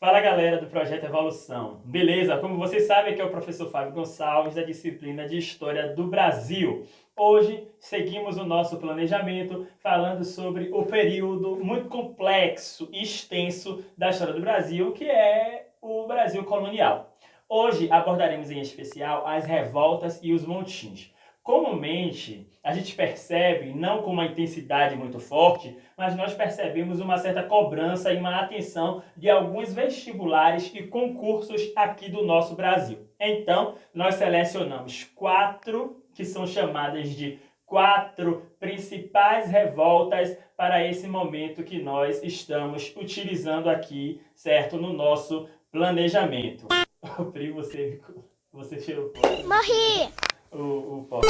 Fala galera do Projeto Evolução, beleza? Como vocês sabem, aqui é o professor Fábio Gonçalves da disciplina de História do Brasil. Hoje seguimos o nosso planejamento falando sobre o período muito complexo e extenso da história do Brasil, que é o Brasil colonial. Hoje abordaremos em especial as revoltas e os montins. Comumente, a gente percebe, não com uma intensidade muito forte, mas nós percebemos uma certa cobrança e uma atenção de alguns vestibulares e concursos aqui do nosso Brasil. Então, nós selecionamos quatro, que são chamadas de quatro principais revoltas para esse momento que nós estamos utilizando aqui, certo? No nosso planejamento. O Pri, você tirou Morri! o pó.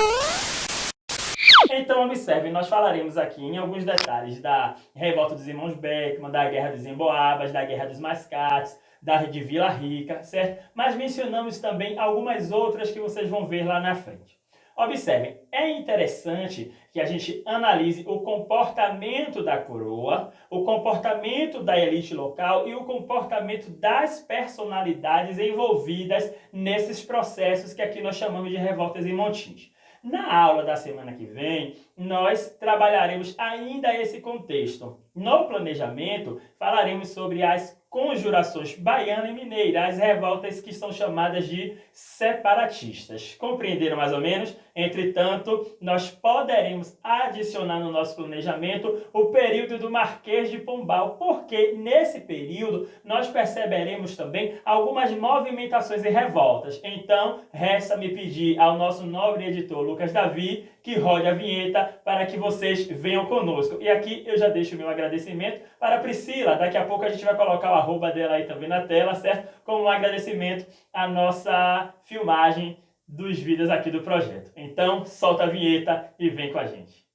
Então, observe, nós falaremos aqui em alguns detalhes da revolta dos irmãos Beckmann, da guerra dos Emboabas, da guerra dos Mascates, da de Vila Rica, certo? Mas mencionamos também algumas outras que vocês vão ver lá na frente. Observem, é interessante que a gente analise o comportamento da coroa, o comportamento da elite local e o comportamento das personalidades envolvidas nesses processos que aqui nós chamamos de revoltas e montins. Na aula da semana que vem, nós trabalharemos ainda esse contexto. No planejamento, falaremos sobre as conjurações baiana e mineira, as revoltas que são chamadas de separatistas. Compreenderam mais ou menos? Entretanto, nós poderemos adicionar no nosso planejamento o período do Marquês de Pombal, porque nesse período nós perceberemos também algumas movimentações e revoltas. Então, resta-me pedir ao nosso nobre editor Lucas Davi que rode a vinheta para que vocês venham conosco. E aqui eu já deixo o meu agradecimento para a Priscila. Daqui a pouco a gente vai colocar o arroba dela aí também na tela, certo? Como um agradecimento à nossa filmagem dos vídeos aqui do projeto. Então, solta a vinheta e vem com a gente.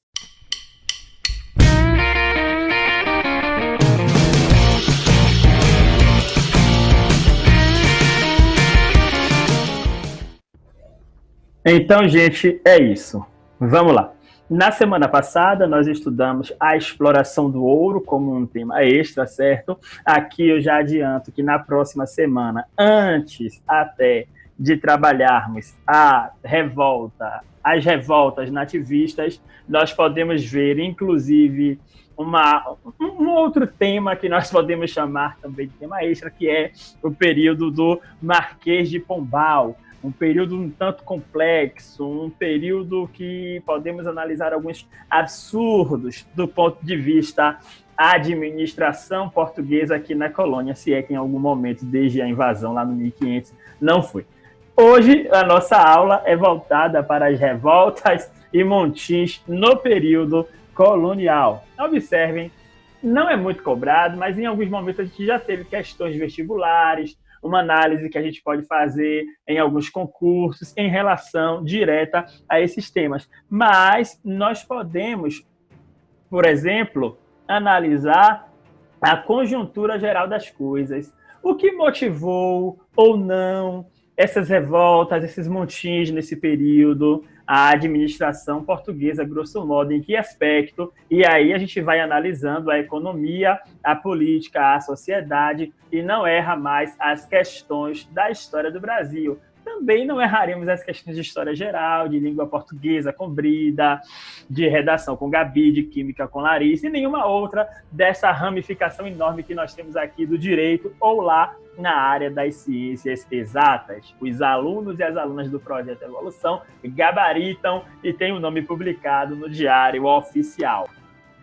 Então, gente, é isso. Vamos lá. Na semana passada, nós estudamos a exploração do ouro como um tema extra, certo? Aqui eu já adianto que na próxima semana, antes até de trabalharmos as revoltas nativistas, nós podemos ver, inclusive, um outro tema que nós podemos chamar também de tema extra, que é o período do Marquês de Pombal. Um período um tanto complexo, um período que podemos analisar alguns absurdos do ponto de vista administração portuguesa aqui na colônia, se é que em algum momento, desde a invasão lá no 1500, não foi. Hoje, a nossa aula é voltada para as revoltas e montins no período colonial. Observem, não é muito cobrado, mas em alguns momentos a gente já teve questões vestibulares, uma análise que a gente pode fazer em alguns concursos em relação direta a esses temas. Mas nós podemos, por exemplo, analisar a conjuntura geral das coisas. O que motivou ou não essas revoltas, esses montins nesse período, a administração portuguesa, grosso modo, em que aspecto? E aí a gente vai analisando a economia, a política, a sociedade, e não erra mais as questões da história do Brasil. Também não erraremos as questões de história geral, de língua portuguesa com Brida, de redação com Gabi, de química com Larissa, e nenhuma outra dessa ramificação enorme que nós temos aqui do direito ou lá na área das ciências exatas. Os alunos e as alunas do Projeto Evolução gabaritam e têm o nome publicado no Diário Oficial.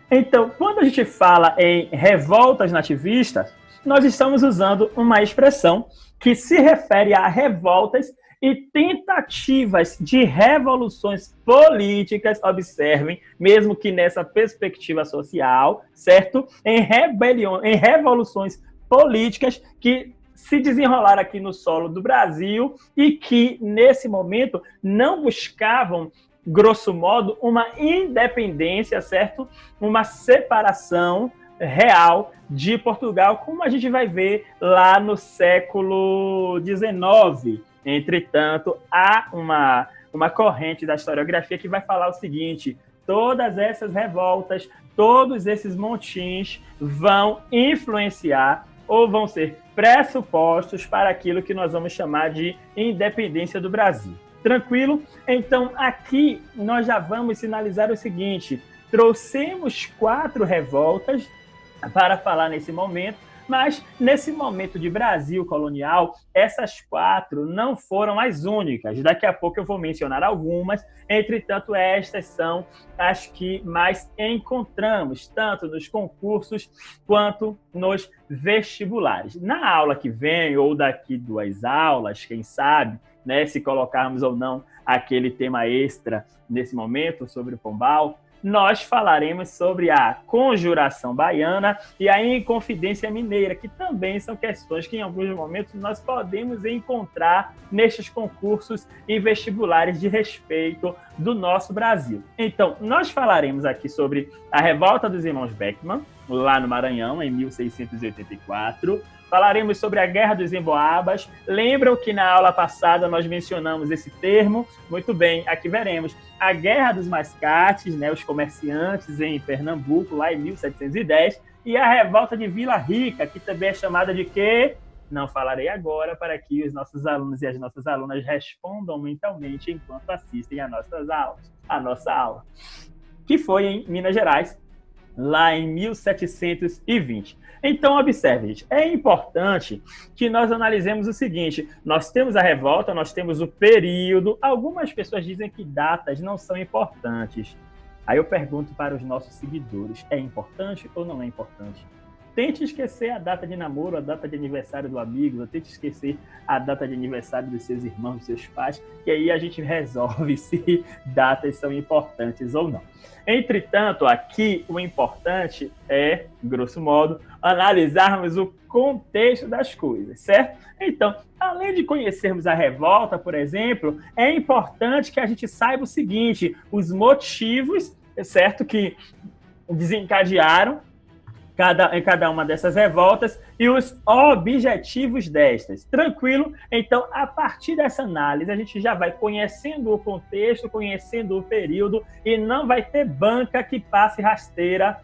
Então, quando a gente fala em revoltas nativistas, nós estamos usando uma expressão que se refere a revoltas e tentativas de revoluções políticas, observem, mesmo que nessa perspectiva social, certo? Em revoluções políticas que se desenrolaram aqui no solo do Brasil e que, nesse momento, não buscavam, grosso modo, uma independência, certo? Uma separação real de Portugal, como a gente vai ver lá no século XIX. Entretanto, há uma corrente da historiografia que vai falar o seguinte: todas essas revoltas, todos esses montins vão influenciar ou vão ser pressupostos para aquilo que nós vamos chamar de independência do Brasil. Tranquilo? Então, aqui nós já vamos sinalizar o seguinte: trouxemos 4 revoltas para falar nesse momento, mas nesse momento de Brasil colonial, essas 4 não foram as únicas. Daqui a pouco eu vou mencionar algumas, entretanto, estas são as que mais encontramos, tanto nos concursos quanto nos vestibulares. Na aula que vem, ou daqui 2 aulas, quem sabe, né, se colocarmos ou não aquele tema extra nesse momento sobre o Pombal, nós falaremos sobre a conjuração baiana e a inconfidência mineira, que também são questões que em alguns momentos nós podemos encontrar nestes concursos e vestibulares de respeito do nosso Brasil. Então, nós falaremos aqui sobre a revolta dos irmãos Beckman, lá no Maranhão, em 1684. Falaremos sobre a Guerra dos Emboabas. Lembram que na aula passada nós mencionamos esse termo? Muito bem, aqui veremos a Guerra dos Mascates, né, os comerciantes em Pernambuco, lá em 1710, e a Revolta de Vila Rica, que também é chamada de quê? Não falarei agora, para que os nossos alunos e as nossas alunas respondam mentalmente enquanto assistem a nossa aula, que foi em Minas Gerais, lá em 1720. Então, observe, gente, é importante que nós analisemos o seguinte: nós temos a revolta, nós temos o período. Algumas pessoas dizem que datas não são importantes. Aí eu pergunto para os nossos seguidores: é importante ou não é importante? Tente esquecer a data de namoro, a data de aniversário do amigo, tente esquecer a data de aniversário dos seus irmãos, dos seus pais, e aí a gente resolve se datas são importantes ou não. Entretanto, aqui o importante é, grosso modo, analisarmos o contexto das coisas, certo? Então, além de conhecermos a revolta, por exemplo, é importante que a gente saiba o seguinte: os motivos, certo, que desencadearam cada uma dessas revoltas e os objetivos destas. Tranquilo? Então, a partir dessa análise, a gente já vai conhecendo o contexto, conhecendo o período, e não vai ter banca que passe rasteira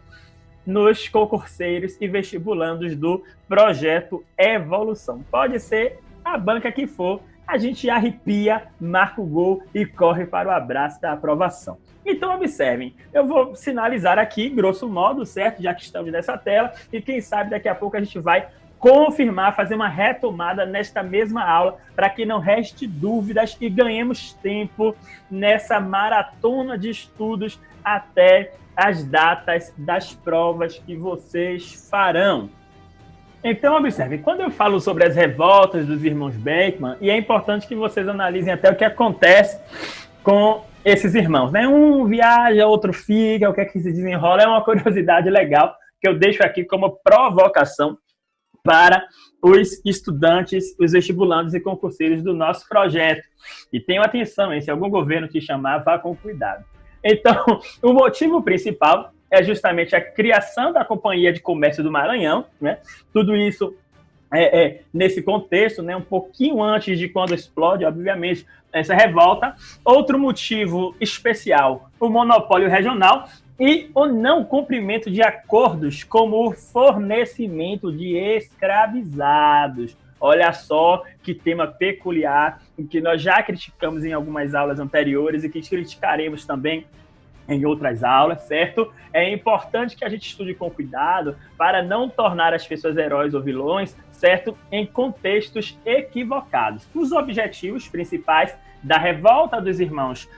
nos concurseiros e vestibulandos do projeto Evolução. Pode ser a banca que for, a gente arrepia, marca o gol e corre para o abraço da aprovação. Então, observem, eu vou sinalizar aqui, grosso modo, certo? Já que estamos nessa tela, e quem sabe daqui a pouco a gente vai confirmar, fazer uma retomada nesta mesma aula, para que não reste dúvidas e ganhemos tempo nessa maratona de estudos até as datas das provas que vocês farão. Então, observem, quando eu falo sobre as revoltas dos irmãos Beckman, e é importante que vocês analisem até o que acontece com esses irmãos, né? Um viaja, outro fica, o que é que se desenrola, é uma curiosidade legal que eu deixo aqui como provocação para os estudantes, os vestibulandos e concurseiros do nosso projeto. E tenham atenção, hein? Se algum governo te chamar, vá com cuidado. Então, o motivo principal é justamente a criação da Companhia de Comércio do Maranhão, né? Tudo isso nesse contexto, né? Um pouquinho antes de quando explode, obviamente, essa revolta. Outro motivo especial, o monopólio regional e o não cumprimento de acordos como o fornecimento de escravizados. Olha só que tema peculiar, que nós já criticamos em algumas aulas anteriores e que criticaremos também em outras aulas, certo? É importante que a gente estude com cuidado para não tornar as pessoas heróis ou vilões, certo? Em contextos equivocados. Os objetivos principais da revolta dos irmãos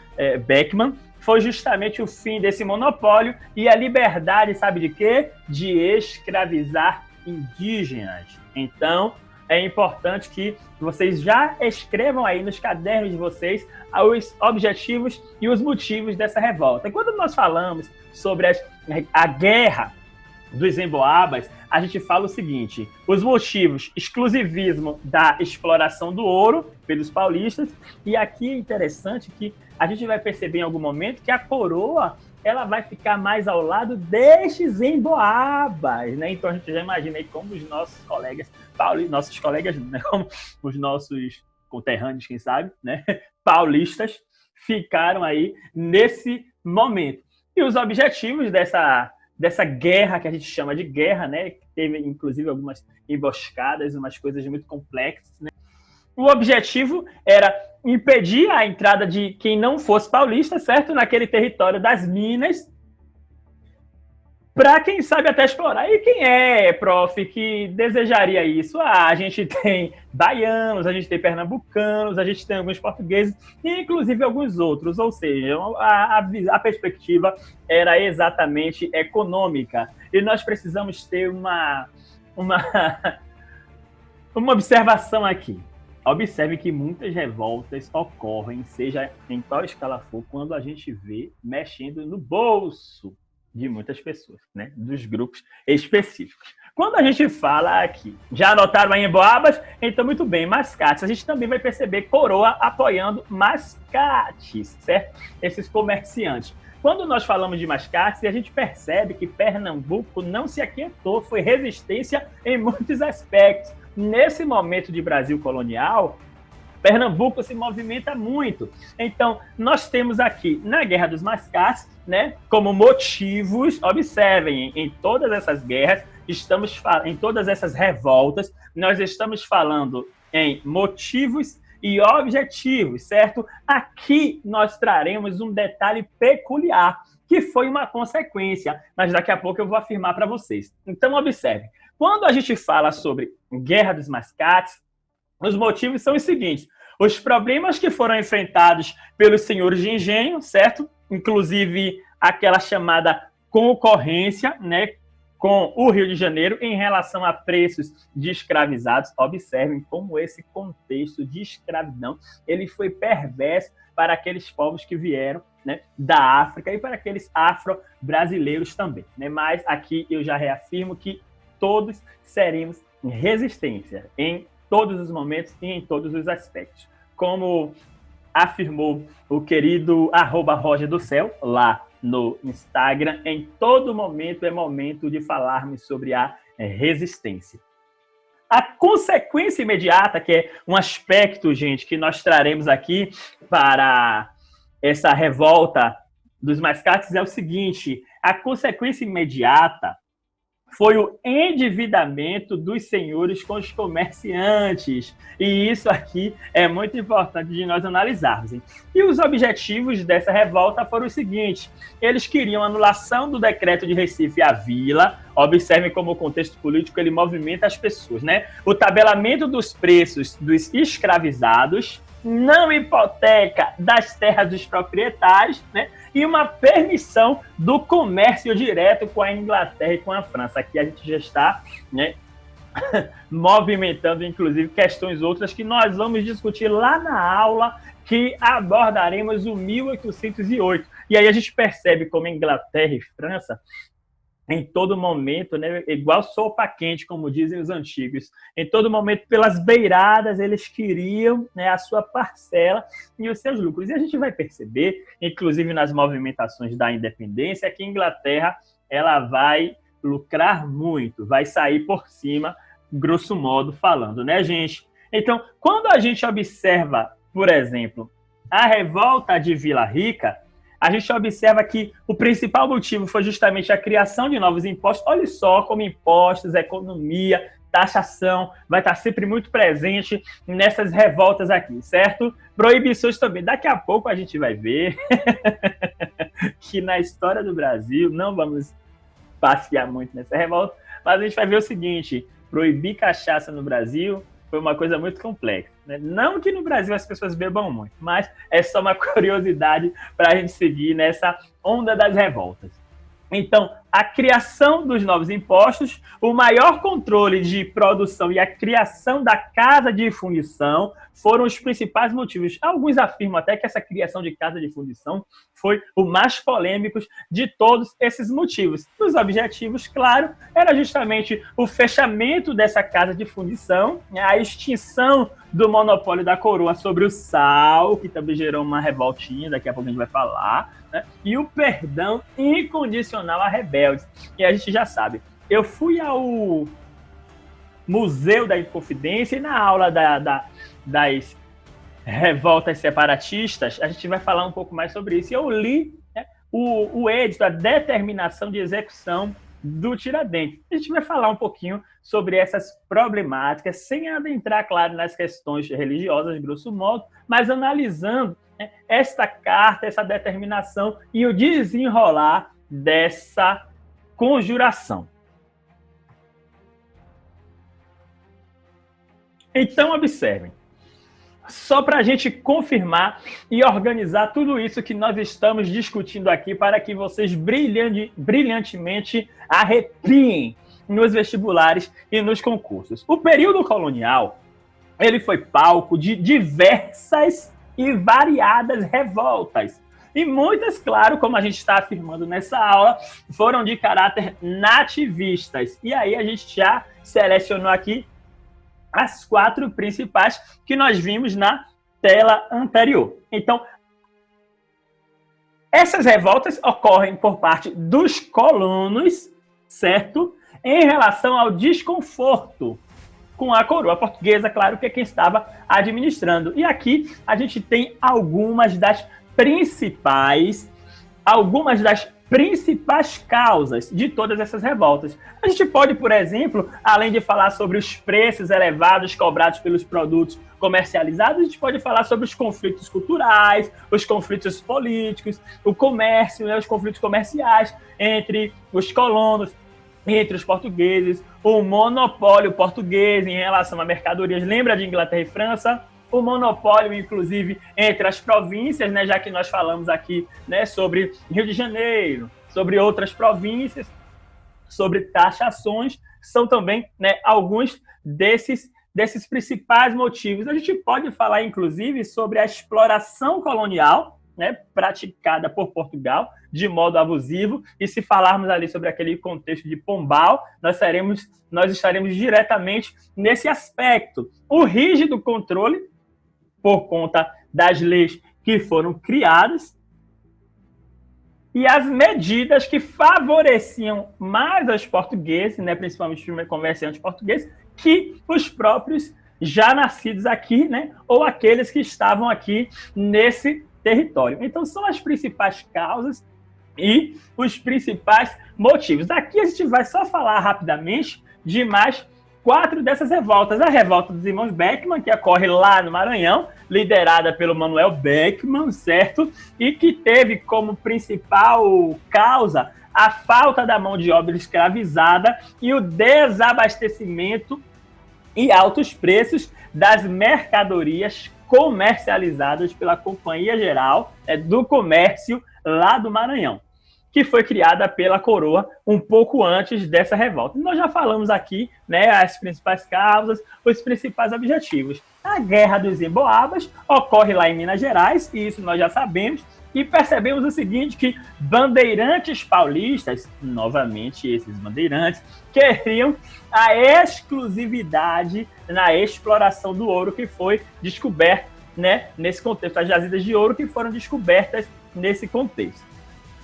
Beckman foi justamente o fim desse monopólio e a liberdade, sabe de quê? De escravizar indígenas. Então, é importante que vocês já escrevam aí nos cadernos de vocês os objetivos e os motivos dessa revolta. E quando nós falamos sobre a guerra dos Emboabas, a gente fala o seguinte: os motivos, exclusivismo da exploração do ouro pelos paulistas, e aqui é interessante que a gente vai perceber em algum momento que a coroa ela vai ficar mais ao lado destes Emboabas, né? Então a gente já imagina aí como os nossos colegas né? Como os nossos conterrâneos, quem sabe, né? Paulistas ficaram aí nesse momento. E os objetivos dessa guerra que a gente chama de guerra, né? Teve, inclusive, algumas emboscadas, umas coisas muito complexas, né? O objetivo era impedir a entrada de quem não fosse paulista, certo? Naquele território das Minas, para quem sabe até explorar. E quem é, prof, que desejaria isso? A gente tem baianos, a gente tem pernambucanos, a gente tem alguns portugueses e inclusive alguns outros, ou seja, a perspectiva era exatamente econômica. E nós precisamos ter uma observação aqui. Observe que muitas revoltas ocorrem, seja em qual escala for, quando a gente vê mexendo no bolso de muitas pessoas, né? Dos grupos específicos. Quando a gente fala aqui, já anotaram aí em Boabas? Então, muito bem, mascates. A gente também vai perceber Coroa apoiando mascates, certo? Esses comerciantes. Quando nós falamos de mascates, a gente percebe que Pernambuco não se aquietou, foi resistência em muitos aspectos. Nesse momento de Brasil colonial, Pernambuco se movimenta muito. Então, nós temos aqui, na Guerra dos Mascates, né, como motivos, observem, em todas essas guerras, em todas essas revoltas, nós estamos falando em motivos e objetivos, certo? Aqui nós traremos um detalhe peculiar, que foi uma consequência, mas daqui a pouco eu vou afirmar para vocês. Então, observe, quando a gente fala sobre Guerra dos Mascates, os motivos são os seguintes: os problemas que foram enfrentados pelos senhores de engenho, certo? Inclusive aquela chamada concorrência, né, com o Rio de Janeiro em relação a preços de escravizados. Observem como esse contexto de escravidão ele foi perverso para aqueles povos que vieram, né, da África e para aqueles afro-brasileiros também, né? Mas aqui eu já reafirmo que todos seremos em resistência em todos os momentos e em todos os aspectos. Como afirmou o querido @Roger do Céu, lá no Instagram, em todo momento é momento de falarmos sobre a resistência. A consequência imediata, que é um aspecto, gente, que nós traremos aqui para essa revolta dos mascates, é o seguinte: a consequência imediata foi o endividamento dos senhores com os comerciantes. E isso aqui é muito importante de nós analisarmos, hein? E os objetivos dessa revolta foram os seguintes: eles queriam a anulação do decreto de Recife à Vila. Observem como o contexto político ele movimenta as pessoas, né? O tabelamento dos preços dos escravizados, não hipoteca das terras dos proprietários, né? E uma permissão do comércio direto com a Inglaterra e com a França. Aqui a gente já está, né, movimentando, inclusive, questões outras que nós vamos discutir lá na aula que abordaremos o 1808. E aí a gente percebe como Inglaterra e França, em todo momento, né, igual sopa quente, como dizem os antigos, em todo momento, pelas beiradas, eles queriam, né, a sua parcela e os seus lucros. E a gente vai perceber, inclusive nas movimentações da independência, que a Inglaterra ela vai lucrar muito, vai sair por cima, grosso modo falando, né, gente? Então, quando a gente observa, por exemplo, a revolta de Vila Rica, a gente observa que o principal motivo foi justamente a criação de novos impostos. Olha só como impostos, economia, taxação vai estar sempre muito presente nessas revoltas aqui, certo? Proibições também. Daqui a pouco a gente vai ver que na história do Brasil, não vamos passear muito nessa revolta, mas a gente vai ver o seguinte: proibir cachaça no Brasil foi uma coisa muito complexa, né? Não que no Brasil as pessoas bebam muito, mas é só uma curiosidade para a gente seguir nessa onda das revoltas. Então, a criação dos novos impostos, o maior controle de produção e a criação da casa de fundição foram os principais motivos. Alguns afirmam até que essa criação de casa de fundição foi o mais polêmico de todos esses motivos. Os objetivos, claro, era justamente o fechamento dessa casa de fundição, a extinção do monopólio da coroa sobre o sal, que também gerou uma revoltinha, daqui a pouco a gente vai falar, né? E o perdão incondicional a rebeldes. E a gente já sabe. Eu fui ao Museu da Inconfidência e na aula das revoltas separatistas, a gente vai falar um pouco mais sobre isso. E eu li, né, o edito, a determinação de execução do Tiradentes. A gente vai falar um pouquinho sobre essas problemáticas, sem adentrar, claro, nas questões religiosas, grosso modo, mas analisando, né, esta carta, essa determinação e o desenrolar dessa conjuração. Então, observem. Só para a gente confirmar e organizar tudo isso que nós estamos discutindo aqui para que vocês brilhantemente arrepiem nos vestibulares e nos concursos. O período colonial, ele foi palco de diversas e variadas revoltas. E muitas, claro, como a gente está afirmando nessa aula, foram de caráter nativistas. E aí a gente já selecionou aqui as 4 principais que nós vimos na tela anterior. Então, essas revoltas ocorrem por parte dos colonos, certo? Em relação ao desconforto com a coroa portuguesa, claro, que é quem estava administrando. E aqui a gente tem algumas das principais causas de todas essas revoltas. A gente pode, por exemplo, além de falar sobre os preços elevados cobrados pelos produtos comercializados, a gente pode falar sobre os conflitos culturais, os conflitos políticos, o comércio, né, os conflitos comerciais entre os colonos, entre os portugueses, o monopólio português em relação a mercadorias. Lembra de Inglaterra e França? O monopólio, inclusive, entre as províncias, né, já que nós falamos aqui, né, sobre Rio de Janeiro, sobre outras províncias, sobre taxações, são também, né, alguns desses principais motivos. A gente pode falar, inclusive, sobre a exploração colonial, né, praticada por Portugal de modo abusivo, e se falarmos ali sobre aquele contexto de Pombal, nós estaremos diretamente nesse aspecto. O rígido controle por conta das leis que foram criadas e as medidas que favoreciam mais os portugueses, né, principalmente os comerciantes portugueses, que os próprios já nascidos aqui, né, ou aqueles que estavam aqui nesse território. Então, são as principais causas e os principais motivos. Daqui a gente vai só falar rapidamente de mais 4 dessas revoltas. A revolta dos irmãos Beckman, que ocorre lá no Maranhão, liderada pelo Manuel Beckman, certo? E que teve como principal causa a falta da mão de obra escravizada e o desabastecimento e altos preços das mercadorias comercializadas pela Companhia Geral do Comércio lá do Maranhão, que foi criada pela coroa um pouco antes dessa revolta. Nós já falamos aqui, né, as principais causas, os principais objetivos. A Guerra dos Emboabas ocorre lá em Minas Gerais, e isso nós já sabemos, e percebemos o seguinte, que bandeirantes paulistas, novamente esses bandeirantes, queriam a exclusividade na exploração do ouro que foi descoberto, né, nesse contexto, as jazidas de ouro que foram descobertas nesse contexto.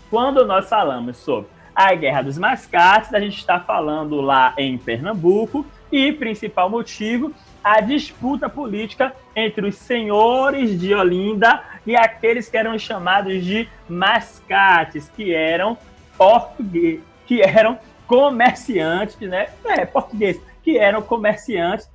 Quando nós falamos sobre a Guerra dos Mascates, a gente está falando lá em Pernambuco, e principal motivo, a disputa política entre os senhores de Olinda e aqueles que eram chamados de mascates, que eram portugueses, que eram comerciantes, né? Portugueses, que eram comerciantes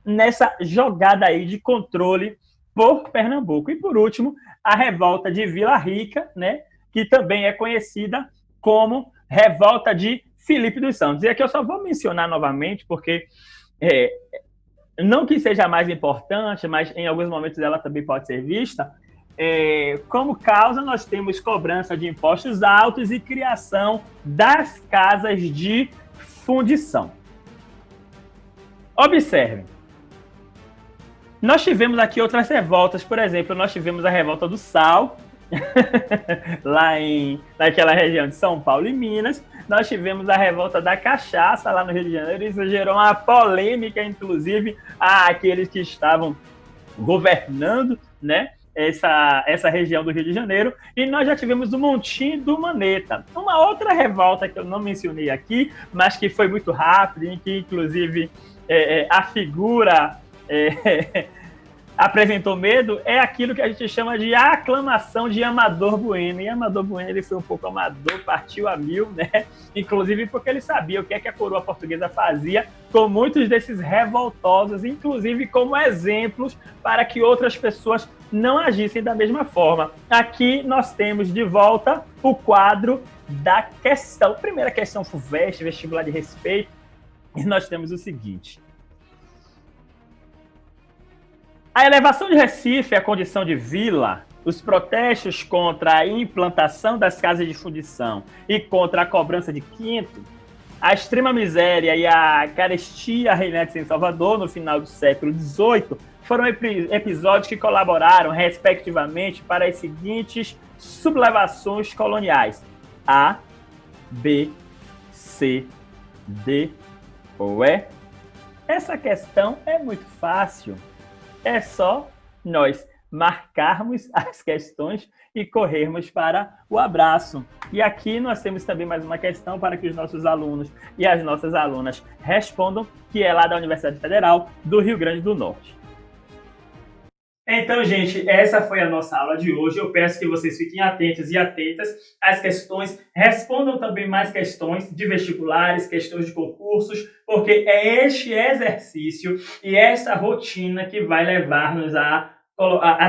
nessa jogada aí de controle por Pernambuco. E por último, a revolta de Vila Rica, né? Que também é conhecida como revolta de Filipe dos Santos. E aqui eu só vou mencionar novamente, porque não que seja mais importante, mas em alguns momentos ela também pode ser vista. Como causa, nós temos cobrança de impostos altos e criação das casas de fundição. Observem. Nós tivemos aqui outras revoltas, por exemplo, nós tivemos a revolta do sal, lá naquela região de São Paulo e Minas. Nós tivemos a revolta da cachaça lá no Rio de Janeiro. Isso gerou uma polêmica, inclusive, àqueles que estavam governando, né, essa região do Rio de Janeiro. E nós já tivemos o Montinho do Maneta. Uma outra revolta que eu não mencionei aqui, mas que foi muito rápida, em que, inclusive, a figura apresentou medo é aquilo que a gente chama de aclamação de Amador Bueno. E Amador Bueno ele foi um pouco amador, partiu a mil, né? Inclusive porque ele sabia o que é que a coroa portuguesa fazia com muitos desses revoltosos, inclusive como exemplos para que outras pessoas não agissem da mesma forma. Aqui nós temos de volta o quadro da questão. Primeira questão FUVEST, vestibular de respeito. E nós temos o seguinte: a elevação de Recife à condição de vila, os protestos contra a implantação das casas de fundição e contra a cobrança de quinto, a extrema miséria e a carestia reinantes em Salvador no final do século XVIII foram episódios que colaboraram, respectivamente, para as seguintes sublevações coloniais: A, B, C, D ou E? Essa questão é muito fácil. É só nós marcarmos as questões e corrermos para o abraço. E aqui nós temos também mais uma questão para que os nossos alunos e as nossas alunas respondam, que é lá da Universidade Federal do Rio Grande do Norte. Então, gente, essa foi a nossa aula de hoje. Eu peço que vocês fiquem atentos e atentas às questões. Respondam também mais questões de vestibulares, questões de concursos, porque é este exercício e esta rotina que vai levar-nos a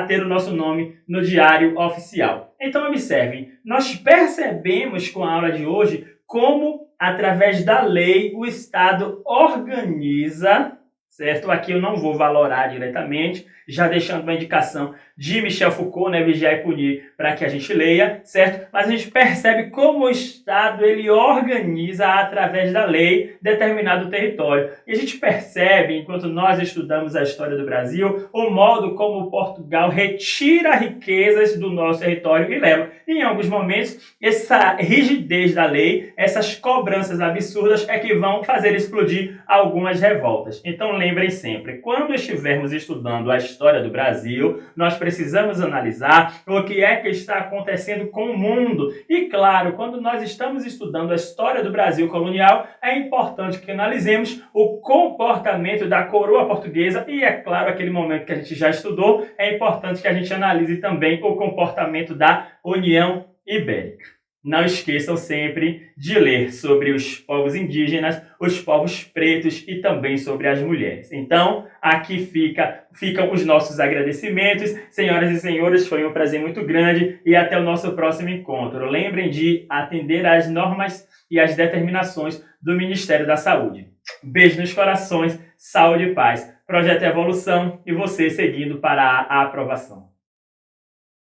ter o nosso nome no diário oficial. Então, observem, nós percebemos com a aula de hoje como, através da lei, o Estado organiza, certo? Aqui eu não vou valorar diretamente, já deixando uma indicação de Michel Foucault, né, Vigiar e Punir, para que a gente leia, certo? Mas a gente percebe como o Estado ele organiza, através da lei, determinado território. E a gente percebe, enquanto nós estudamos a história do Brasil, o modo como Portugal retira riquezas do nosso território e leva. E, em alguns momentos, essa rigidez da lei, essas cobranças absurdas é que vão fazer explodir algumas revoltas. Então, lembrem sempre, quando estivermos estudando a história do Brasil, nós precisamos analisar o que é que está acontecendo com o mundo. E, claro, quando nós estamos estudando a história do Brasil colonial, é importante que analisemos o comportamento da coroa portuguesa e, é claro, aquele momento que a gente já estudou, é importante que a gente analise também o comportamento da União Ibérica. Não esqueçam sempre de ler sobre os povos indígenas, os povos pretos e também sobre as mulheres. Então, aqui ficam os nossos agradecimentos. Senhoras e senhores, foi um prazer muito grande e até o nosso próximo encontro. Lembrem de atender às normas e às determinações do Ministério da Saúde. Beijo nos corações, saúde e paz. Projeto Evolução e você seguindo para a aprovação.